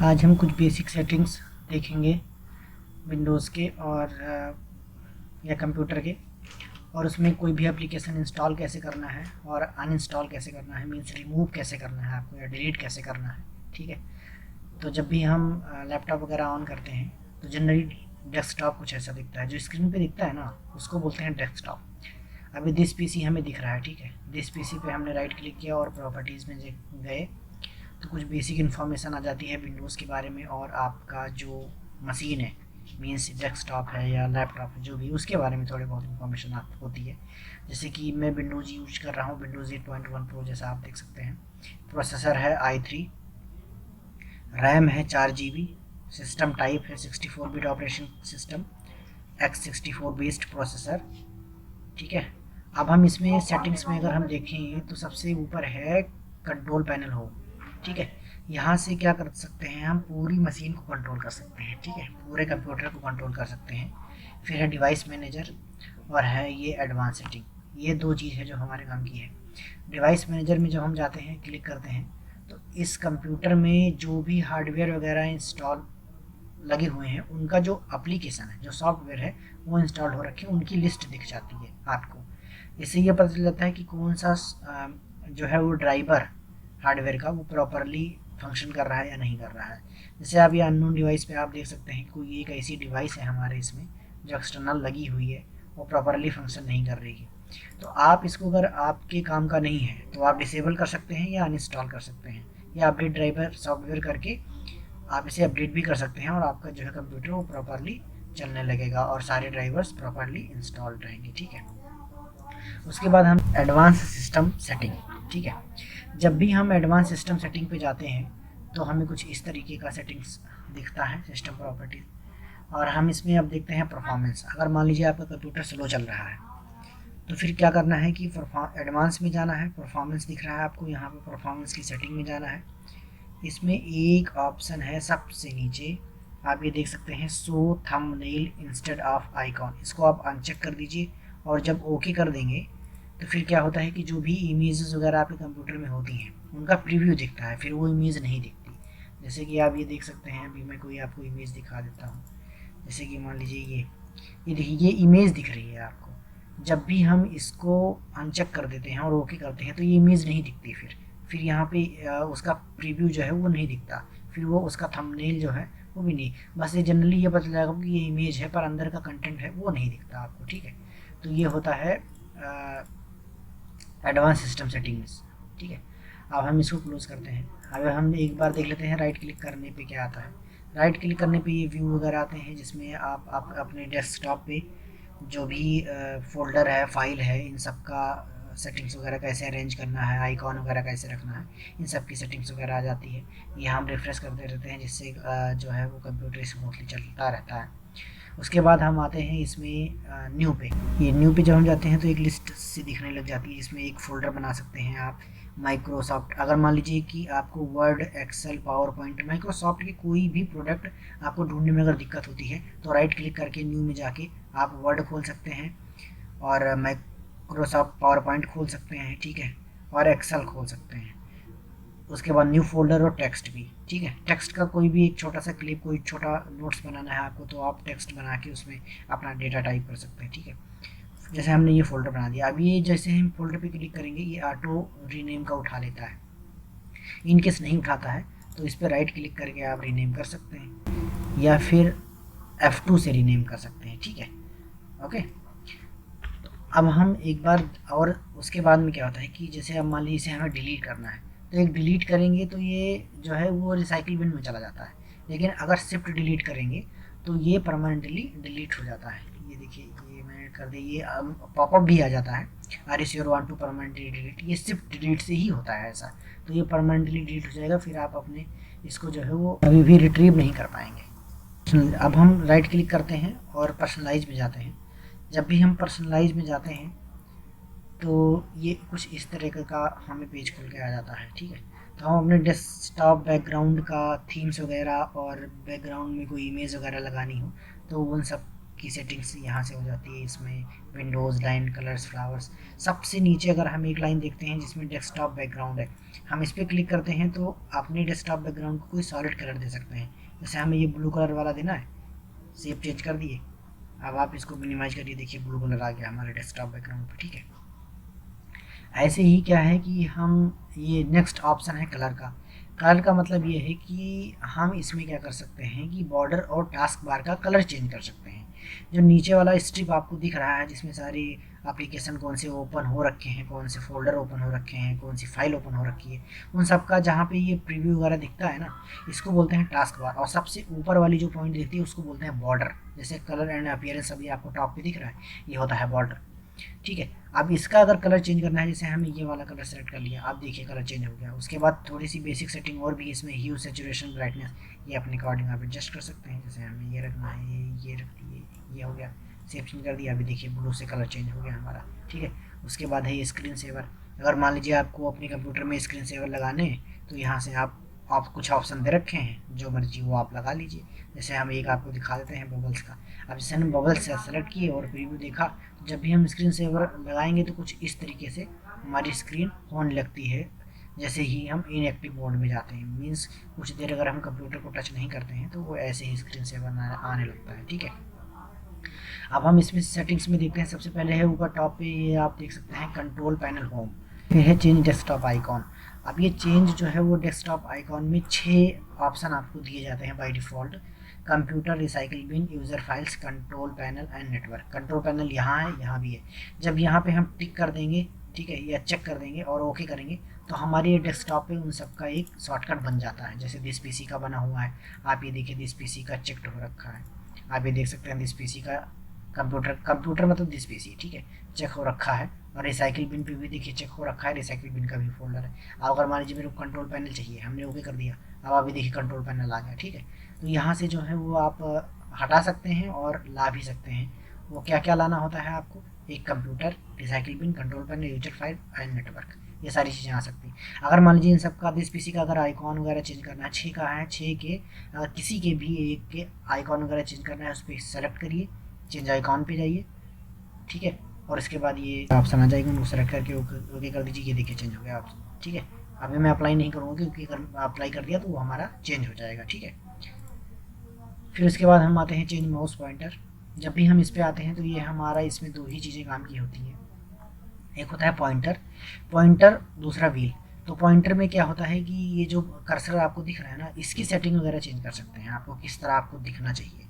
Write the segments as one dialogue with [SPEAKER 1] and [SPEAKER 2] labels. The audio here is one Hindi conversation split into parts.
[SPEAKER 1] आज हम कुछ बेसिक सेटिंग्स देखेंगे विंडोज़ के और या कंप्यूटर के, और उसमें कोई भी एप्लीकेशन इंस्टॉल कैसे करना है और अनइंस्टॉल कैसे करना है, मीन्स रिमूव कैसे करना है आपको या डिलीट कैसे करना है। ठीक है, तो जब भी हम लैपटॉप वगैरह ऑन करते हैं तो जनरली डेस्कटॉप कुछ ऐसा दिखता है, जो स्क्रीन पे दिखता है ना उसको बोलते हैं डेस्कटॉप। अभी दिस पीसी हमें दिख रहा है, ठीक है। दिस पीसी पे हमने राइट क्लिक किया और प्रॉपर्टीज़ में गए तो कुछ बेसिक इन्फॉर्मेशन आ जाती है विंडोज़ के बारे में, और आपका जो मशीन है मीन्स डेस्कटॉप है या लैपटॉप है जो भी, उसके बारे में थोड़ी बहुत इन्फॉर्मेशन होती है। जैसे कि मैं विंडोज़ यूज कर रहा हूँ, विंडोज़ 8.1 प्रो, जैसा आप देख सकते हैं। प्रोसेसर है i3, रैम है 4 GB, सिस्टम टाइप है 64 bit operation system, x64 based processor. ठीक है, अब हम इसमें सेटिंग्स में अगर हम देखें तो सबसे ऊपर है कंट्रोल पैनल हो। ठीक है, यहाँ से क्या कर सकते हैं, हम पूरी मशीन को कंट्रोल कर सकते हैं। ठीक है, पूरे कंप्यूटर को कंट्रोल कर सकते हैं। फिर है डिवाइस मैनेजर और है ये एडवांस सेटिंग। ये दो चीज़ है जो हमारे काम की है। डिवाइस मैनेजर में जब हम जाते हैं, क्लिक करते हैं, तो इस कंप्यूटर में जो भी हार्डवेयर वगैरह इंस्टॉल लगे हुए हैं उनका जो एप्लीकेशन है, जो सॉफ्टवेयर है वो इंस्टॉल हो रखे हैं, उनकी लिस्ट दिख जाती है आपको। इससे ये पता चल जाता है कि कौन सा जो है वो ड्राइवर हार्डवेयर का वो प्रॉपरली फंक्शन कर रहा है या नहीं कर रहा है। जैसे आप ये अननोन डिवाइस पे आप देख सकते हैं कोई एक ऐसी डिवाइस है हमारे इसमें जो एक्सटर्नल लगी हुई है, वो प्रॉपरली फंक्शन नहीं कर रही है। तो आप इसको अगर आपके काम का नहीं है तो आप डिसेबल कर सकते हैं या अनइंस्टॉल कर सकते हैं, या अपडेट ड्राइवर सॉफ्टवेयर करके आप इसे अपडेट भी कर सकते हैं, और आपका जो है कंप्यूटर वो प्रॉपरली चलने लगेगा और सारे ड्राइवर्स प्रॉपरली इंस्टॉल्ड रहेंगे। ठीक है, उसके बाद हम एडवांस सिस्टम सेटिंग। ठीक है, जब भी हम एडवांस सिस्टम सेटिंग पे जाते हैं तो हमें कुछ इस तरीके का सेटिंग्स दिखता है, सिस्टम प्रॉपर्टीज। और हम इसमें अब देखते हैं परफॉर्मेंस। अगर मान लीजिए आपका कंप्यूटर स्लो चल रहा है तो फिर क्या करना है कि एडवांस में जाना है। परफॉर्मेंस दिख रहा है आपको, यहाँ पे परफॉर्मेंस की सेटिंग में जाना है। इसमें एक ऑप्शन है सबसे नीचे, आप ये देख सकते हैं, show thumbnail instead of icon. इसको आप अनचेक कर दीजिए, और जब ओके कर देंगे तो फिर क्या होता है कि जो भी इमेजेस वगैरह आपके कंप्यूटर में होती हैं उनका प्रीव्यू दिखता है, फिर वो इमेज नहीं दिखती। जैसे कि आप ये देख सकते हैं, अभी मैं कोई आपको इमेज दिखा देता हूँ। जैसे कि मान लीजिए ये देखिए, ये इमेज दिख रही है आपको। जब भी हम इसको अनचेक कर देते हैं और ओके करते हैं तो ये इमेज नहीं दिखती। फिर यहाँ पे उसका प्रीव्यू जो है वो नहीं दिखता, फिर वो उसका थंबनेल जो है वो भी नहीं। बस ये जनरली ये पता चलेगा कि ये इमेज है, पर अंदर का कंटेंट है वो नहीं दिखता आपको। ठीक है, तो ये होता है एडवांस सिस्टम सेटिंग्स। ठीक है, अब हम इसको क्लोज करते हैं। अब हम एक बार देख लेते हैं राइट क्लिक करने पे क्या आता है। राइट क्लिक करने पे ये व्यू वगैरह आते हैं, जिसमें आप अपने डेस्कटॉप पे जो भी फ़ोल्डर है, फाइल है, इन सब का सेटिंग्स वगैरह कैसे अरेंज करना है, आइकॉन वगैरह कैसे रखना है, इन सब की सेटिंग्स वगैरह आ जाती है। ये हम रिफ्रेश करते रहते हैं, जिससे जो है वो कंप्यूटर स्मूथली चलता रहता है। उसके बाद हम आते हैं इसमें न्यू पे। ये न्यू पे जब हम जाते हैं तो एक लिस्ट सी दिखने लग जाती है, जिसमें एक फ़ोल्डर बना सकते हैं आप। माइक्रोसॉफ्ट, अगर मान लीजिए कि आपको Word, Excel, PowerPoint, Microsoft के कोई भी प्रोडक्ट आपको ढूंढने में अगर दिक्कत होती है तो राइट क्लिक करके न्यू में जाके आप वर्ड खोल सकते हैं, और माइक्रोसॉफ्ट पावर पॉइंट खोल सकते हैं। ठीक है, और एक्सेल खोल सकते हैं। उसके बाद न्यू फोल्डर और टेक्स्ट भी। ठीक है, टेक्स्ट का कोई भी एक छोटा सा क्लिप, कोई छोटा नोट्स बनाना है आपको तो आप टेक्स्ट बना के उसमें अपना डेटा टाइप कर सकते हैं। ठीक है, जैसे हमने ये फोल्डर बना दिया, अब ये जैसे हम फोल्डर पे क्लिक करेंगे ये ऑटो रीनेम का उठा लेता है। इनकेस नहीं उठाता है तो इस पर राइट क्लिक करके आप रीनेम कर सकते हैं, या फिर F2 से रीनेम कर सकते हैं। ठीक है, ओके। अब हम एक बार, और उसके बाद में क्या होता है कि जैसे अब मान लीजिए इसे हमें डिलीट करना है, तो एक डिलीट करेंगे तो ये जो है वो रिसाइकिल बिन में चला जाता है। लेकिन अगर शिफ्ट डिलीट करेंगे तो ये परमानेंटली डिलीट हो जाता है। ये देखिए, ये मैंने कर दिया, ये पॉपअप भी आ जाता है, R S your want to permanently delete. ये शिफ्ट डिलीट से ही होता है ऐसा, तो ये परमानेंटली डिलीट हो जाएगा, फिर आप अपने इसको जो है वो कभी भी रिट्रीव नहीं कर पाएंगे। अब हम राइट क्लिक करते हैं और पर्सनलाइज में जाते हैं। जब भी हम पर्सनलाइज में जाते हैं तो ये कुछ इस तरह का हमें पेज खुल के आ जाता है। ठीक है, तो हम अपने डेस्कटॉप बैकग्राउंड का थीम्स वगैरह और बैकग्राउंड में कोई इमेज वगैरह लगानी हो तो उन सब की सेटिंग्स यहाँ से हो जाती है। इसमें विंडोज़, लाइन, कलर्स, फ्लावर्स, सबसे नीचे अगर हम एक लाइन देखते हैं जिसमें डेस्कटॉप बैकग्राउंड है, हम इस पर क्लिक करते हैं तो अपने डेस्कटॉप बैकग्राउंड को कोई सॉलिड कलर दे सकते हैं। जैसे हमें ये ब्लू कलर वाला देना है, शेप चेंज कर दिए। अब आप इसको मिनिमाइज करिए, देखिए ब्लू कलर आ गया हमारे डेस्कटॉप बैकग्राउंड पर, ठीक है। ऐसे ही क्या है कि हम ये नेक्स्ट ऑप्शन है कलर का। कलर का मतलब ये है कि हम इसमें क्या कर सकते हैं कि बॉर्डर और टास्क बार का कलर चेंज कर सकते हैं। जो नीचे वाला स्ट्रिप आपको दिख रहा है जिसमें सारी एप्लीकेशन कौन से ओपन हो रखे हैं, कौन से फोल्डर ओपन हो रखे हैं, कौन सी फाइल ओपन हो रखी है, उन सब का जहाँ पे ये प्रीव्यू वगैरह दिखता है ना, इसको बोलते हैं टास्क बार। और सबसे ऊपर वाली जो पॉइंट दिखती है उसको बोलते हैं बॉर्डर। जैसे कलर एंड अपीयरेंस अभी आपको टॉप पे दिख रहा है, ये होता है बॉर्डर, ठीक है। अब इसका अगर कलर चेंज करना है, जैसे हमने ये वाला कलर सेलेक्ट कर लिया, आप देखिए कलर चेंज हो गया। उसके बाद थोड़ी सी बेसिक सेटिंग और भी इसमें, ह्यू, सैचुरेशन, ब्राइटनेस, ये अपने अकॉर्डिंग आप एडजस्ट कर सकते हैं। जैसे हमें ये रखना है, ये रख दिए, ये हो गया, सेव चेंज कर दिया। अभी देखिए ब्लू से कलर चेंज हो गया हमारा, ठीक है। उसके बाद है ये स्क्रीन सेवर। अगर मान लीजिए आपको अपने कंप्यूटर में स्क्रीन सेवर लगाने हैं तो यहाँ से आप कुछ ऑप्शन दे रखे हैं, जो मर्जी वो आप लगा लीजिए। जैसे हम एक आपको दिखा देते हैं बबल्स का। अब जैसे हमने बबल्स सेलेक्ट किए और प्रीव्यू देखा, तो जब भी हम स्क्रीन सेवर लगाएंगे तो कुछ इस तरीके से हमारी स्क्रीन होने लगती है। जैसे ही हम इनएक्टिव मोड में जाते हैं, मीन्स कुछ देर अगर हम कंप्यूटर को टच नहीं करते हैं तो वो ऐसे ही स्क्रीन सेवर आने लगता है, ठीक है। अब हम इसमें सेटिंग्स में देखते हैं। सबसे पहले है ऊपर टॉप पे, ये आप देख सकते हैं कंट्रोल पैनल होम। फिर है चेंज डेस्कटॉप आइकॉन। अब ये चेंज जो है वो डेस्कटॉप आइकॉन में 6 ऑप्शन आपको दिए जाते हैं by default. Computer, recycle bin, user files, control panel and network. Control panel यहाँ है, यहाँ भी है। जब यहाँ पे हम टिक कर देंगे, ठीक है, या चेक कर देंगे और ओके करेंगे तो हमारे ये डेस्कटॉप पे उन सब का एक शॉर्टकट बन जाता है। जैसे दिस पीसी का बना हुआ है, आप ये देखिए दिस पीसी का चेक्ड हो रखा है। आप ये देख सकते हैं दिस पीसी का कंप्यूटर मतलब दिस पीसी, ठीक है, चेक हो रखा है। और रिसाइकिल बिन पे भी देखिए चेक हो रखा है, रिसाइकिल बिन का भी फोल्डर है। अब अगर मान लीजिए मेरे को कंट्रोल पैनल चाहिए, हमने ओके कर दिया, अब अभी देखिए कंट्रोल पैनल आ गया, ठीक है। तो यहाँ से जो है वो आप हटा सकते हैं और ला भी सकते हैं। वो क्या क्या लाना होता है आपको, एक computer, recycle bin, control panel, user file and network, ये सारी चीज़ें आ सकती हैं। अगर मान लीजिए इन सब का दिस पीसी का अगर आइकॉन वगैरह चेंज करना है, 6 का है, 6 के अगर किसी के भी एक के आइकॉन वगैरह चेंज करना है, उस पर सेलेक्ट करिए, चेंज आइकॉन पे जाइए, ठीक है। और इसके बाद ये ऑप्शन आ जाएगा, उनको सेलेक्ट करके ओके कर दीजिए। ये देखिए चेंज हो गया ऑप्शन, ठीक है। अभी मैं अप्लाई नहीं करूँगा क्योंकि अगर अप्लाई कर दिया तो वो हमारा चेंज हो जाएगा, ठीक है। फिर उसके बाद हम आते हैं चेंज माउस पॉइंटर। जब भी हम इस पर आते हैं तो ये हमारा इसमें 2 ही चीज़ें काम की होती हैं। एक होता है पॉइंटर, दूसरा व्हील। तो पॉइंटर में क्या होता है कि ये जो कर्सर आपको दिख रहा है ना, इसकी सेटिंग वगैरह चेंज कर सकते हैं, आपको किस तरह आपको दिखना चाहिए,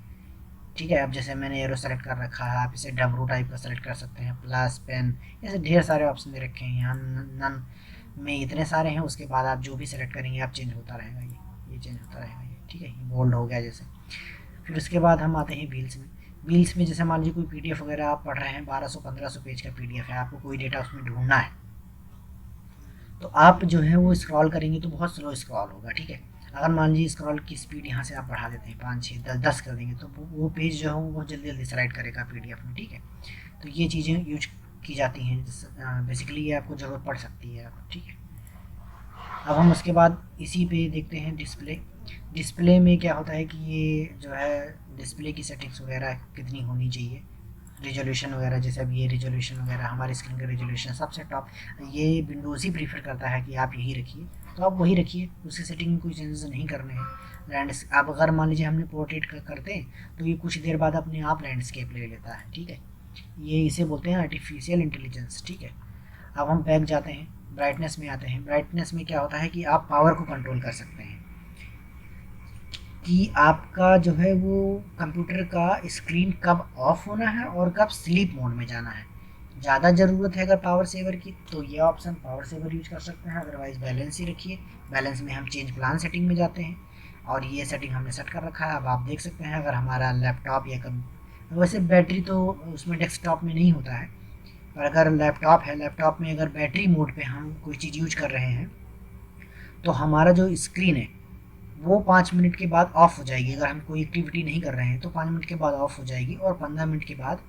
[SPEAKER 1] ठीक है। अब जैसे मैंने एरो सेलेक्ट कर रखा है, आप इसे डब्लू टाइप का सेलेक्ट कर सकते हैं, प्लस, पेन, ऐसे ढेर सारे ऑप्शन दे रखे हैं यहाँ। नन में इतने सारे हैं। उसके बाद आप जो भी सेलेक्ट करेंगे आप चेंज होता रहेगा, ये चेंज होता रहेगा, ये ठीक है, ये बोल्ड हो गया जैसे। फिर उसके बाद हम आते हैं व्हील्स में जैसे मान लीजिए कोई पीडीएफ वगैरह आप पढ़ रहे हैं, 1200-1500 पेज का पीडीएफ है, आपको कोई डेटा उसमें ढूंढना है, तो आप जो है वो स्क्रॉल करेंगे तो बहुत स्लो स्क्रॉल होगा, ठीक है। अगर मान लीजिए स्क्रॉल की स्पीड यहाँ से आप बढ़ा देते हैं 5, 6, 10 कर देंगे तो वो पेज जो है वो बहुत जल्दी स्लाइड करेगा पीडीएफ में, ठीक है। तो ये चीज़ें यूज की जाती हैं, बेसिकली ये आपको ज़रूरत पड़ सकती है, ठीक है। अब हम उसके बाद इसी पे देखते हैं डिस्प्ले में क्या होता है कि ये जो है डिस्प्ले की सेटिंग्स वगैरह कितनी होनी चाहिए, रिजोल्यूशन वगैरह। जैसे अब ये रिजोल्यूशन वगैरह, हमारी स्क्रीन का रिजोल्यूशन सबसे टॉप ये विंडोज़ ही प्रीफर करता है कि आप यही रखिए, तो आप वही रखिए, उसकी सेटिंग में कोई चेंजेस नहीं करने हैं। आप अगर मान लीजिए हमने पोर्ट्रेट का करते हैं तो ये कुछ देर बाद अपने आप लैंडस्केप ले लेता है, ठीक है। ये इसे बोलते हैं आर्टिफिशियल इंटेलिजेंस, ठीक है। अब हम बैक जाते हैं, ब्राइटनेस में आते हैं। ब्राइटनेस में क्या होता है कि आप पावर को कंट्रोल कर सकते हैं कि आपका जो है वो कंप्यूटर का स्क्रीन कब ऑफ होना है और कब स्लीप मोड में जाना है। ज़्यादा ज़रूरत है अगर पावर सेवर की तो ये ऑप्शन पावर सेवर यूज कर सकते हैं, अदरवाइज़ बैलेंस ही रखिए। बैलेंस में हम चेंज प्लान सेटिंग में जाते हैं और ये सेटिंग हमने सेट कर रखा है। अब आप देख सकते हैं अगर हमारा लैपटॉप या वैसे बैटरी तो उसमें डेस्कटॉप में नहीं होता है, पर अगर लैपटॉप है, लैपटॉप में अगर बैटरी मोड पे हम कोई चीज़ यूज कर रहे हैं तो हमारा जो स्क्रीन है वो 5 मिनट के बाद ऑफ हो जाएगी। अगर हम कोई एक्टिविटी नहीं कर रहे हैं तो 5 मिनट के बाद ऑफ हो जाएगी और 15 मिनट के बाद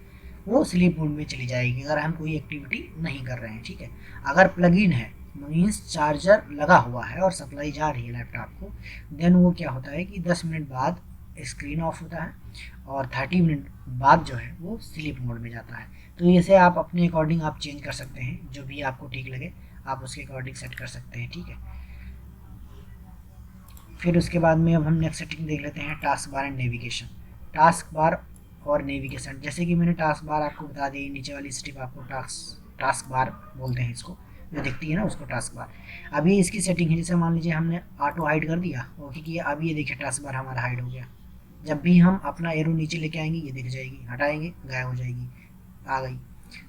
[SPEAKER 1] वो स्लीप मोड में चली जाएगी अगर हम कोई एक्टिविटी नहीं कर रहे हैं, ठीक है। अगर प्लग इन है, मीन्स चार्जर लगा हुआ है और सप्लाई जा रही है लैपटॉप को, देन वो क्या होता है कि 10 मिनट बाद स्क्रीन ऑफ होता है और 30 मिनट बाद जो है वो स्लीप मोड में जाता है। तो इसे आप अपने अकॉर्डिंग आप चेंज कर सकते हैं, जो भी आपको ठीक लगे आप उसके अकॉर्डिंग सेट कर सकते हैं, ठीक है। फिर उसके बाद में अब हम नेक्स्ट सेटिंग देख लेते हैं, task bar and navigation. Task bar और नेविगेशन, जैसे कि मैंने टास्क बार आपको बता दी, नीचे वाली स्ट्रिप आपको टास्क बार बोलते हैं इसको, जो दिखती है ना उसको टास्क बार। अभी इसकी सेटिंग है, जैसे मान लीजिए हमने ऑटो हाइड कर दिया, ओके किया, अभी ये देखिए टास्क बार हमारा हाइड हो गया। जब भी हम अपना एरो नीचे लेके आएंगे ये दिख जाएगी, हटाएंगे गायब हो जाएगी, आ गई।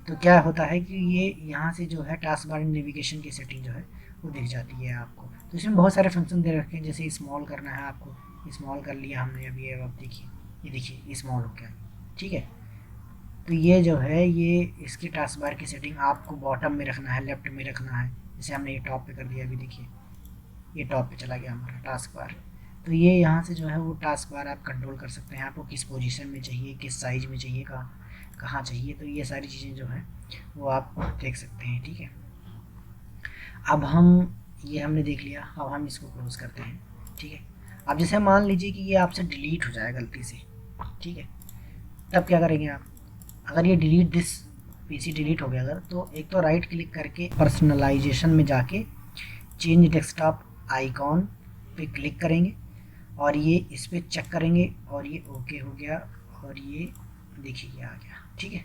[SPEAKER 1] तो क्या होता है कि ये यहाँ से जो है टास्क बार एंड नेविगेशन की सेटिंग जो है वो दिख जाती है आपको। तो इसमें बहुत सारे फंक्शन दे रखे हैं, जैसे स्मॉल करना है आपको, स्मॉल कर लिया हमने अभी, अब देखिए ये देखिए स्मॉल हो गया, ठीक है। तो ये जो है ये इसकी टास्क बार की सेटिंग आपको बॉटम में रखना है, लेफ्ट में रखना है। जैसे हमने ये टॉप पे कर दिया, अभी देखिए ये टॉप पे चला गया हमारा टास्क बार। तो ये यहाँ से जो है वो टास्क बार आप कंट्रोल कर सकते हैं, आपको किस पोजीशन में चाहिए, किस साइज में चाहिए, कहाँ चाहिए। तो ये सारी चीज़ें जो है वो आप देख सकते हैं, ठीक है। अब हम ये हमने देख लिया, अब हम इसको क्लोज करते हैं, ठीक है। अब जैसे मान लीजिए कि ये आपसे डिलीट हो जाए गलती से, ठीक है, तब क्या करेंगे आप, अगर ये डिलीट दिस पीसी डिलीट हो गया अगर, तो एक तो राइट क्लिक करके पर्सनलाइजेशन में जाके चेंज डेस्कटॉप आइकॉन पे क्लिक करेंगे और ये इस पर चेक करेंगे और ये ओके हो गया और ये देखिए ये आ गया, ठीक है।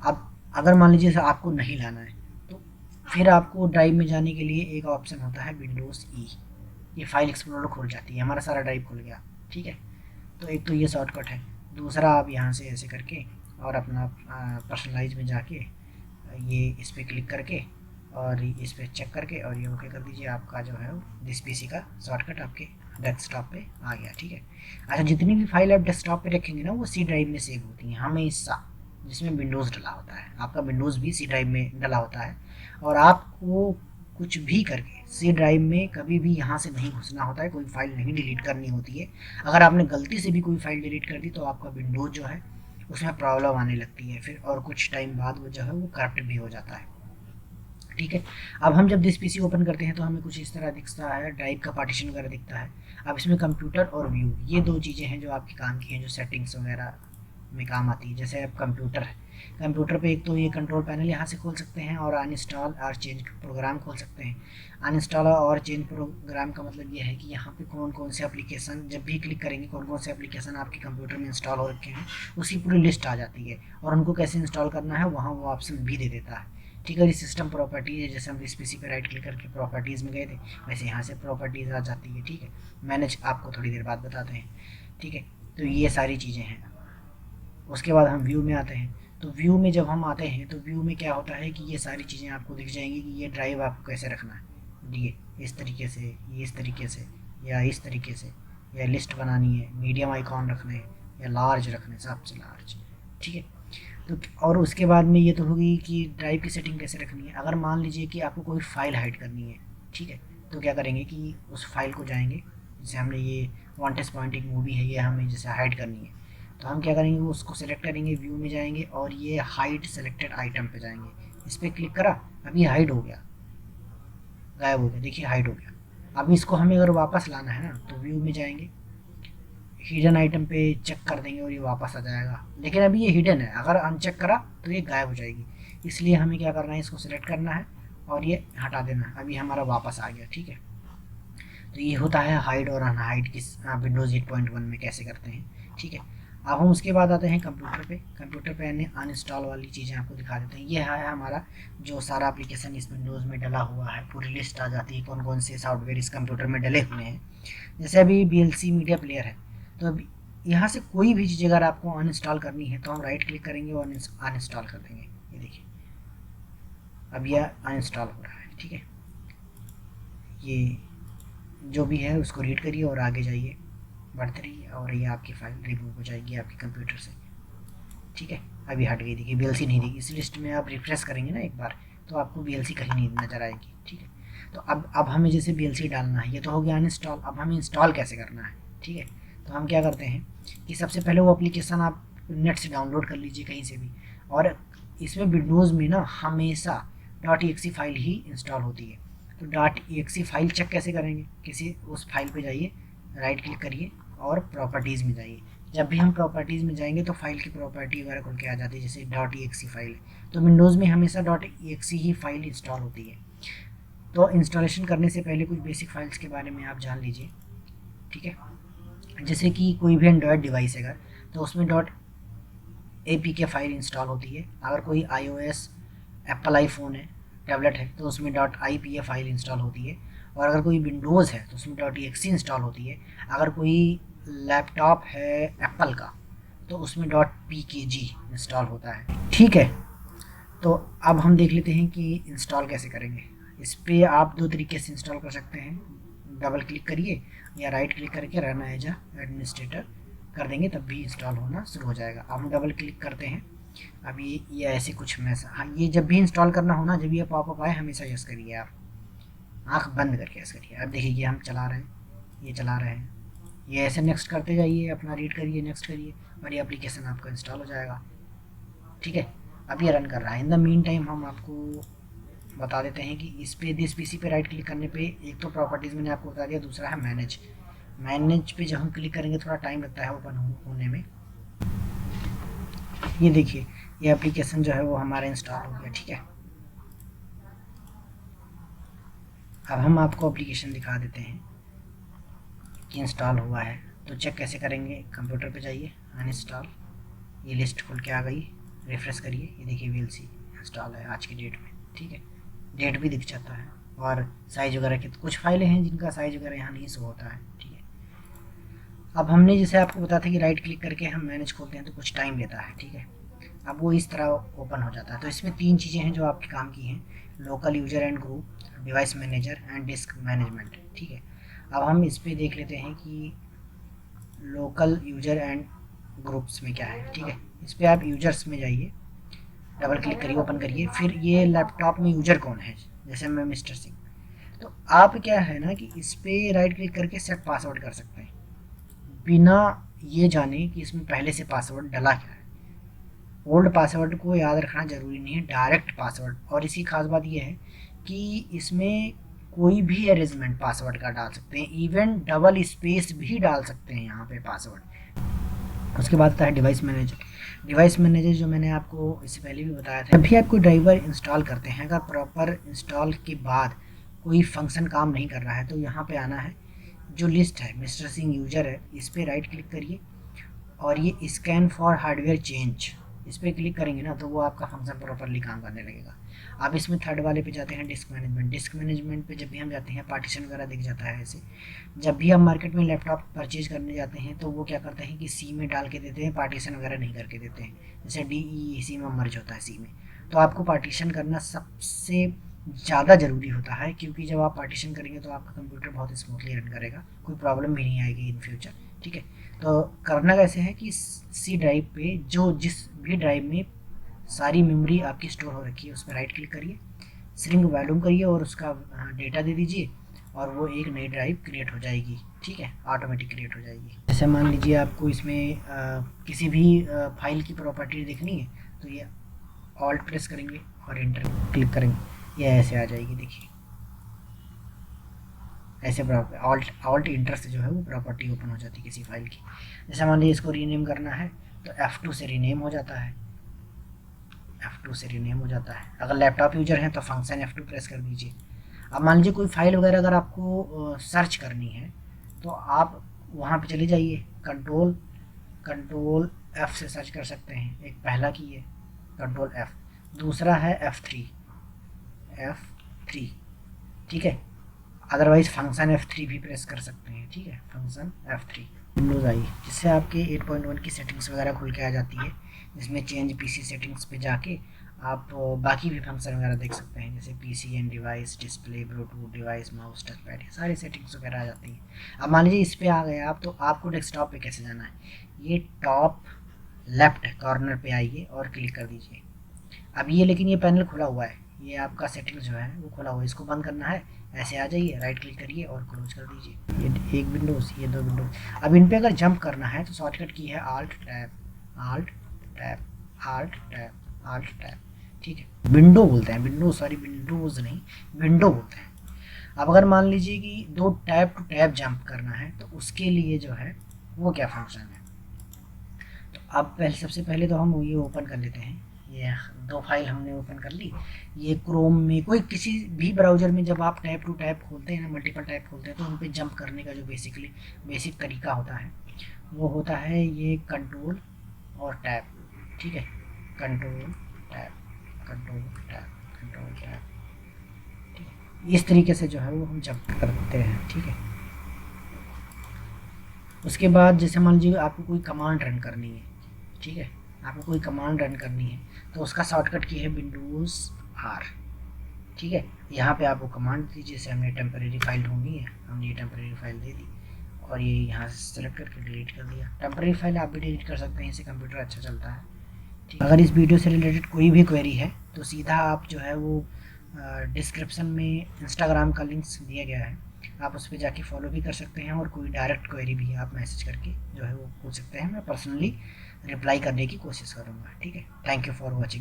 [SPEAKER 1] अब अगर मान लीजिए आपको नहीं लाना है तो फिर आपको ड्राइव में जाने के लिए एक ऑप्शन होता है विंडोज़ ई, ये फाइल एक्सप्लोरर खुल जाती है, हमारा सारा ड्राइव खुल गया, ठीक है। तो एक तो ये शॉर्टकट है। दूसरा आप यहाँ से ऐसे करके और अपना पर्सनलाइज में जाके ये इस पर क्लिक करके और इस पर चेक करके और ये ओके कर दीजिए, आपका जो है दिस पीसी का शॉर्टकट आपके डेस्कटॉप पे आ गया, ठीक है। अच्छा, जितनी भी फाइल आप डेस्कटॉप पे रखेंगे ना वो सी ड्राइव में सेव होती हैं हमेशा, जिसमें विंडोज़ डला होता है, आपका विंडोज़ भी सी ड्राइव में डला होता है। और आपको कुछ भी करके सी ड्राइव में कभी भी यहाँ से नहीं घुसना होता है, कोई फाइल नहीं डिलीट करनी होती है। अगर आपने गलती से भी कोई फाइल डिलीट कर दी तो आपका विंडोज़ जो है उसमें प्रॉब्लम आने लगती है फिर, और कुछ टाइम बाद वो जो है वो करप्ट भी हो जाता है, ठीक है। अब हम जब दिस पीसी ओपन करते हैं तो हमें कुछ इस तरह दिखता है, ड्राइव का पार्टीशन वगैरह दिखता है। अब इसमें कंप्यूटर और व्यू, ये दो चीज़ें हैं जो आपके काम की हैं, जो सेटिंग्स वगैरह में काम आती है। जैसे अब कंप्यूटर है, कंप्यूटर पे एक तो ये कंट्रोल पैनल यहाँ से खोल सकते हैं और अनइंस्टॉल और चेंज प्रोग्राम खोल सकते हैं। अनइंस्टॉल और चेंज प्रोग्राम का मतलब ये है कि यहाँ पे कौन कौन से एप्लीकेशन जब भी क्लिक करेंगे, कौन कौन से एप्लीकेशन आपके कंप्यूटर में इंस्टॉल हो रखे हैं उसकी पूरी लिस्ट आ जाती है, और उनको कैसे इंस्टॉल करना है वहाँ वो ऑप्शन भी दे देता है, ठीक है। सिस्टम प्रॉपर्टीज़ है, जैसे हम इस पीसी पे राइट क्लिक करके प्रॉपर्टीज़ में गए थे, वैसे यहाँ से प्रॉपर्टीज़ आ जाती है, ठीक है। मैनेज आपको थोड़ी देर बाद बताते हैं, ठीक है। तो ये सारी चीज़ें हैं। उसके बाद हम व्यू में आते हैं। तो व्यू में जब हम आते हैं तो व्यू में क्या होता है कि ये सारी चीज़ें आपको दिख जाएंगी कि ये ड्राइव आपको कैसे रखना है, ये इस तरीके से, ये इस तरीके से, या इस तरीके से, या लिस्ट बनानी है, मीडियम आइकॉन रखने हैं या लार्ज रखने, सबसे लार्ज, ठीक है। तो और उसके बाद में ये तो होगी कि ड्राइव की सेटिंग कैसे रखनी है। अगर मान लीजिए कि आपको कोई फाइल हाइड करनी है, ठीक है, तो क्या करेंगे कि उस फाइल को जाएंगे, जैसे हमने ये वांटेड पॉइंटिंग मूवी है, ये हमें जैसे हाइड करनी है, तो हम क्या करेंगे वो उसको सेलेक्ट करेंगे, व्यू में जाएंगे और ये हाइड सेलेक्टेड आइटम पे जाएंगे, इस पर क्लिक करा, अभी हाइड हो गया, गायब हो गया, देखिए हाइड हो गया। अब इसको हमें अगर वापस लाना है ना तो व्यू में जाएंगे, हिडन आइटम पे चेक कर देंगे और ये वापस आ जाएगा, लेकिन अभी ये हिडन है, अगर अनचेक करा तो ये गायब हो जाएगी। इसलिए हमें क्या करना है, इसको सिलेक्ट करना है और ये हटा देना है, अभी हमारा वापस आ गया, ठीक है। तो ये होता है हाइड और अनहाइड किस विंडोज़ 8.1 में कैसे करते हैं, ठीक है। अब हम उसके बाद आते हैं कंप्यूटर पे। कंप्यूटर पे अनइंस्टॉल वाली चीज़ें आपको दिखा देते हैं। ये है हमारा जो सारा एप्लीकेशन इस विंडोज़ में डला हुआ है, पूरी लिस्ट आ जाती है कौन कौन से सॉफ्टवेयर इस कंप्यूटर में डले हुए हैं। जैसे अभी VLC मीडिया प्लेयर है, तो अभी यहाँ से कोई भी चीज़ अगर आपको अनइंस्टॉल करनी है तो हम राइट क्लिक करेंगे और अनइंस्टॉल कर देंगे, ये देखिए अब यह अनइंस्टॉल हो रहा है, ठीक है। ये जो भी है उसको रीड करिए और आगे जाइए, बढ़ते रहिए और ये आपकी फाइल रिमूव हो जाएगी आपके कंप्यूटर से, ठीक है। अभी हट गई, देखिए VLC नहीं दिखी। इस लिस्ट में आप रिफ्रेश करेंगे ना एक बार तो आपको VLC कहीं नहीं नज़र आएगी, ठीक है। तो अब हमें जैसे VLC डालना है, ये तो हो गया अनइंस्टॉल। अब हमें इंस्टॉल कैसे करना है, ठीक है। तो हम क्या करते हैं कि सबसे पहले वो एप्लीकेशन आप नेट से डाउनलोड कर लीजिए कहीं से भी, और इसमें विंडोज़ में ना हमेशा .exe फाइल ही इंस्टॉल होती है। तो .exe फाइल चेक कैसे करेंगे, किसी उस फाइल पे जाइए, राइट क्लिक करिए और प्रॉपर्टीज़ में जाइए। जब भी हम प्रॉपर्टीज़ में जाएंगे तो फाइल की प्रॉपर्टी वगैरह खुल के आ जाती है, जैसे .exe फाइल है, तो विंडोज़ में हमेशा .exe ही फाइल इंस्टॉल होती है। तो इंस्टॉलेशन करने से पहले कुछ बेसिक फाइल्स के बारे में आप जान लीजिए, ठीक है। जैसे कि कोई भी एंड्रॉयड डिवाइस है अगर, तो उसमें .apk फाइल इंस्टॉल होती है। अगर कोई iOS एप्पल आईफोन है, टैबलेट है, तो उसमें .ipa फाइल इंस्टॉल होती है। और अगर कोई विंडोज़ है तो उसमें .exe इंस्टॉल होती है। अगर कोई लैपटॉप है एप्पल का तो उसमें .pkg इंस्टॉल होता है, ठीक है। तो अब हम देख लेते हैं कि इंस्टॉल कैसे करेंगे। इस पर आप दो तरीके से इंस्टॉल कर सकते हैं, डबल क्लिक करिए या राइट क्लिक करके रन एज एडमिनिस्ट्रेटर कर देंगे, तब भी इंस्टॉल होना शुरू हो जाएगा। अब हम डबल क्लिक करते हैं, अब ये ऐसे कुछ मैसेज, हाँ, ये जब भी इंस्टॉल करना हो ना, जब ये पॉपअप आए हमेशा यस करिए, आप आँख बंद करके यस करिए। अब देखिए हम चला रहे हैं, ये चला रहे हैं, ये ऐसे नेक्स्ट करते जाइए, अपना रीड करिए, नेक्स्ट करिए, और ये एप्लीकेशन आपका इंस्टॉल हो जाएगा, ठीक है। अब ये रन कर रहा है। इन द मीन टाइम हम आपको बता देते हैं कि इस पे दिस पीसी पे राइट क्लिक करने पे एक तो प्रॉपर्टीज़ मैंने आपको बता दिया, दूसरा है मैनेज पे जब हम क्लिक करेंगे थोड़ा टाइम लगता है ओपन होने में। ये देखिए ये एप्लीकेशन जो है वो हमारा इंस्टॉल हो गया, ठीक है। अब हम आपको एप्लीकेशन दिखा देते हैं कि इंस्टॉल हुआ है। तो चेक कैसे करेंगे, कंप्यूटर पे जाइए, अनइंस्टॉल, ये लिस्ट खुल के आ गई, रिफ्रेश करिए, ये देखिए VLC इंस्टॉल है आज की डेट में, ठीक है। डेट भी दिख जाता है और साइज वगैरह के, तो कुछ फाइलें हैं जिनका साइज वगैरह यहाँ नहीं शो होता है, ठीक है। अब हमने जैसे आपको बताया था कि राइट क्लिक करके हम मैनेज खोलते हैं तो कुछ टाइम लेता है, ठीक है। अब वो इस तरह ओपन हो जाता है। तो इसमें 3 चीज़ें हैं जो आपके काम की हैं, local user and group, device manager and disc management, ठीक है। अब हम इस पर देख लेते हैं कि लोकल यूजर एंड ग्रुप्स में क्या है, ठीक है। इस पर आप यूजर्स में जाइए, डबल क्लिक करिए, ओपन करिए, फिर ये लैपटॉप में यूजर कौन है, जैसे मैं मिस्टर सिंह, तो आप क्या है ना कि इस पर राइट क्लिक करके सेट पासवर्ड कर सकते हैं बिना ये जाने कि इसमें पहले से पासवर्ड डला क्या है। ओल्ड पासवर्ड को याद रखना ज़रूरी नहीं है, डायरेक्ट पासवर्ड। और इसी खास बात यह है कि इसमें कोई भी अरेंजमेंट पासवर्ड का डाल सकते हैं, इवन डबल स्पेस भी डाल सकते हैं यहाँ पे पासवर्ड। उसके बाद आता है डिवाइस मैनेजर जो मैंने आपको इससे पहले भी बताया था। जब भी आप कोई ड्राइवर इंस्टॉल करते हैं, अगर प्रॉपर इंस्टॉल के बाद कोई फंक्शन काम नहीं कर रहा है तो यहाँ पे आना है, जो लिस्ट है मिस्टर सिंह यूजर है, इस पर राइट क्लिक करिए और ये स्कैन फॉर हार्डवेयर चेंज, इस पर क्लिक करेंगे ना तो वो आपका फंक्शन प्रॉपरली काम करने लगेगा। अब इसमें थर्ड वाले पे जाते हैं, डिस्क मैनेजमेंट पे जब भी हम जाते हैं पार्टीशन वगैरह दिख जाता है ऐसे। जब भी हम मार्केट में लैपटॉप परचेज करने जाते हैं तो वो क्या करते हैं कि सी में डाल के देते हैं, पार्टीशन वगैरह नहीं करके देते हैं, जैसे DE में मर्ज होता है सी में। तो आपको पार्टीशन करना सबसे ज़्यादा ज़रूरी होता है, क्योंकि जब आप पार्टीशन करेंगे तो आपका कंप्यूटर बहुत स्मूथली रन करेगा, कोई प्रॉब्लम भी नहीं आएगी इन फ्यूचर, ठीक है। तो करना कैसे है कि सी ड्राइव पे जो जिस भी ड्राइव में सारी मेमोरी आपकी स्टोर हो रखी है उस पर राइट क्लिक करिए, स्ट्रिंग वैल्यूम करिए और उसका डेटा दे दीजिए और वो एक नई ड्राइव क्रिएट हो जाएगी, ठीक है, ऑटोमेटिक क्रिएट हो जाएगी। जैसे मान लीजिए आपको इसमें किसी भी फाइल की प्रॉपर्टी देखनी है तो ये ऑल्ट प्रेस करेंगे और एंटर क्लिक करेंगे, ये ऐसे आ जाएगी, देखिए ऐसे ऑल्ट इंटर से जो है वो प्रॉपर्टी ओपन हो जाती है किसी फाइल की। जैसे मान लीजिए इसको रीनेम करना है तो F2 से रीनेम हो जाता है, F2 से रीनेम हो जाता है। अगर लैपटॉप यूजर हैं तो फंक्शन F2 प्रेस कर दीजिए। अब मान लीजिए कोई फाइल वगैरह अगर आपको सर्च करनी है तो आप वहाँ पे चले जाइए, कंट्रोल F से सर्च कर सकते हैं। एक पहला की है कंट्रोल F, दूसरा है F3, ठीक है। अदरवाइज फंक्शन F3 भी प्रेस कर सकते हैं, ठीक है, फंक्शन F3। विंडोज़ आई जिससे आपके 8.1 की सेटिंग्स वगैरह खुल के आ जाती है, जिसमें चेंज PC सेटिंग्स पे जाके आप बाकी भी फंक्शन वगैरह देख सकते हैं, जैसे PC and device, display, Bluetooth device, mouse, touch pad, सारी सेटिंग्स वगैरह आ जाती हैं। अब मान लीजिए इस पर आ गए आप, तो आपको डेस्कटॉप पे कैसे जाना है, ये टॉप लेफ्ट कॉर्नर पे आइए और क्लिक कर दीजिए। अब ये लेकिन ये पैनल खुला हुआ है, ये आपका सेटिंग्स जो है वो खुला हुआ है, इसको बंद करना है, ऐसे आ जाइए, राइट क्लिक करिए और क्लोज कर दीजिए। ये एक विंडोज़, ये दो विंडोज़। अब इन पे अगर जंप करना है तो शॉर्टकट की है आल्ट टैब, ठीक है। विंडो बोलते हैं, विंडोज़ नहीं, विंडो बोलते हैं। अब अगर मान लीजिए कि दो टैब टू टैब जंप करना है तो उसके लिए जो है वो क्या फंक्शन है। तो अब सबसे पहले तो हम ये ओपन कर लेते हैं। ये 2 फाइल हमने ओपन कर ली। ये क्रोम में, कोई किसी भी ब्राउज़र में जब आप टैब टू टैब खोलते हैं ना, मल्टीपल टैब खोलते हैं, तो उन पे जंप करने का जो बेसिक तरीका होता है वो होता है ये कंट्रोल और टैब। ठीक है, control tab, control tab, control tab. ठीक है, इस तरीके से जो है वो हम जंप करते हैं। ठीक है, उसके बाद जैसे मान लीजिए आपको कोई कमांड रन करनी है। ठीक है, आपको कोई कमांड रन करनी है तो उसका शॉर्टकट की है विंडोज़ आर। ठीक है, यहाँ पे आप वो कमांड दीजिए। जैसे हमने टेम्परेरी फाइल ढूंढनी है, हमने ये टेम्परेरी फाइल दे दी और ये यहाँ से सेलेक्ट करके डिलीट कर दिया। टेम्परेरी फाइल आप भी डिलीट कर सकते हैं, इससे कंप्यूटर अच्छा चलता है। ठीक, अगर इस वीडियो से रिलेटेड कोई भी क्वेरी है तो सीधा आप जो है वो डिस्क्रिप्शन में इंस्टाग्राम का लिंक्स दिया गया है, आप उस पर जाके फॉलो भी कर सकते हैं। और कोई डायरेक्ट क्वेरी भी आप मैसेज करके जो है वो पूछ सकते हैं, मैं पर्सनली रिप्लाई करने की कोशिश करूँगा। ठीक है, थैंक यू फॉर वॉचिंग।